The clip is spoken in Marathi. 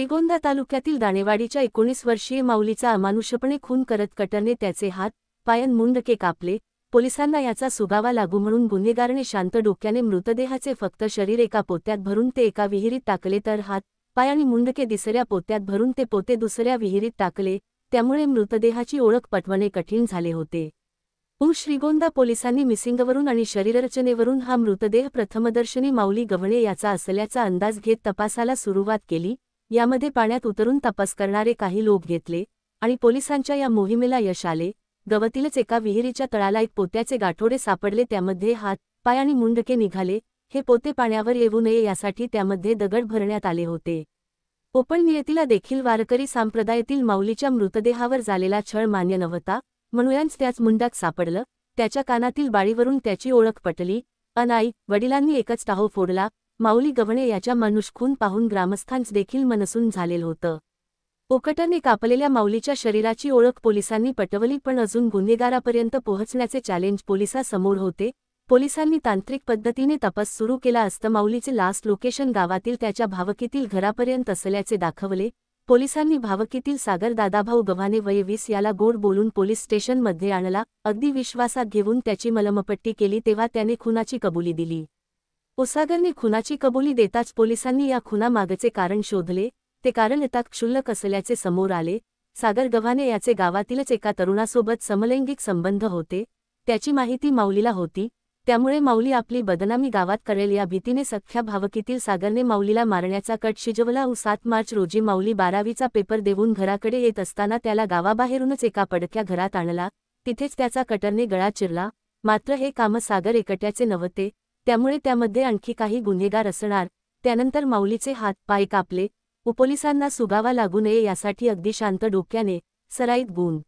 श्रीगोंदा तालुक्यातील दाणेवाडीच्या 19 वर्षीय माऊलीचा अमानुषपणे खून करत कटरने त्याचे हात पाय मुंडके कापले। पोलिसांना याचा सुगावा लागू म्हणून गुन्हेगाराने शांत डोक्याने मृतदेहाचे फक्त शरीर एका पोत्यात भरून ते एका विहिरीत टाकले, तर हात पाय आणि मुंडके दुसऱ्या पोत्यात भरून ते पोते दुसऱ्या विहिरीत टाकले। त्यामुळे मृतदेहाची ओळख पटवणे कठीण झाले होते। श्रीगोंदा पोलिसांनी मिसिंगवरून आणि शरीररचनेवरून हा मृतदेह प्रथमदर्शनी माऊली गव्हाणे याचा असल्याचा अंदाज घेत तपासाला सुरुवात केली। यामध्ये पाण्यात उतरून तपास करणारे काही लोक घेतले आणि पोलिसांच्या या मोहिमेला यश आले। गवतीलच एका विहिरीच्या तळाला एक पोत्याचे गाठोडे सापडले, त्यामध्ये हात पाय आणि मुंडके निघाले। हे पोते पाण्यावर येऊ नये यासाठी त्यामध्ये दगड भरण्यात आले होते। कोकण नियतीला देखील वारकरी संप्रदायातील माऊलीच्या मृतदेहावर झालेला छळ मान्य नव्हता, म्हणूनच त्याच मुंडाक सापडलं। त्याच्या कानातील बाळीवरून त्याची ओळख पटली। आई वडिलांनी एकच टाहो फोडला। माऊली गव्हाणे याच्या मानुष खून पाहून ग्रामस्थांच देखील मनसून झालेलं होतं। पोकटने कापलेल्या माऊलीच्या शरीराची ओळख पोलिसांनी पटवली, पण अजून गुन्हेगारापर्यंत पोहोचण्याचे चॅलेंज पोलिसांसमोर होते। पोलिसांनी तांत्रिक पद्धतीने तपास सुरू केला असता माऊलीचे लास्ट लोकेशन गावातील त्याच्या भावकीतील घरापर्यंत असल्याचे दाखवले। पोलिसांनी भावकीतील सागर दादाभाऊ गव्हाणे वय 20 याला गोड बोलून पोलीस स्टेशनमध्ये आणला। अगदी विश्वासात घेऊन त्याची मलमपट्टी केली तेव्हा त्याने खुनाची कबुली दिली। सागरने खुनाची कबुली देताच पोलिसांनी या खुनामागचे कारण शोधले। ते कारण अत्यंत क्षुल्लक असल्याचे समोर आले। सागर गव्हाणे याचे गावातीलच एका तरुणासोबत समलैंगिक संबंध होते। त्याची माहिती माऊलीला होती, त्यामुळे माऊली आपली बदनामी गावात करेल या भीतीने सख्ख्या भावकीतील सागरने माऊलीला मारण्याचा कट शिजवला। 7 मार्च रोजी माऊली 12वीचा पेपर देऊन घराकडे येत असताना त्याला गावाबाहेरूनच एका पडक्या घरात आणला। तिथेच त्याचा कटरने गळा चिरला। मात्र हे काम सागर एकट्याचे नव्हते, त्यामुळे त्यामध्ये आणखी काही गुन्हेगार असणार। त्यानंतर माऊलीचे हात पाय कापले। पोलिसांना सुगावा लागू नये यासाठी अगदी शांत डोक्याने सराईत गुण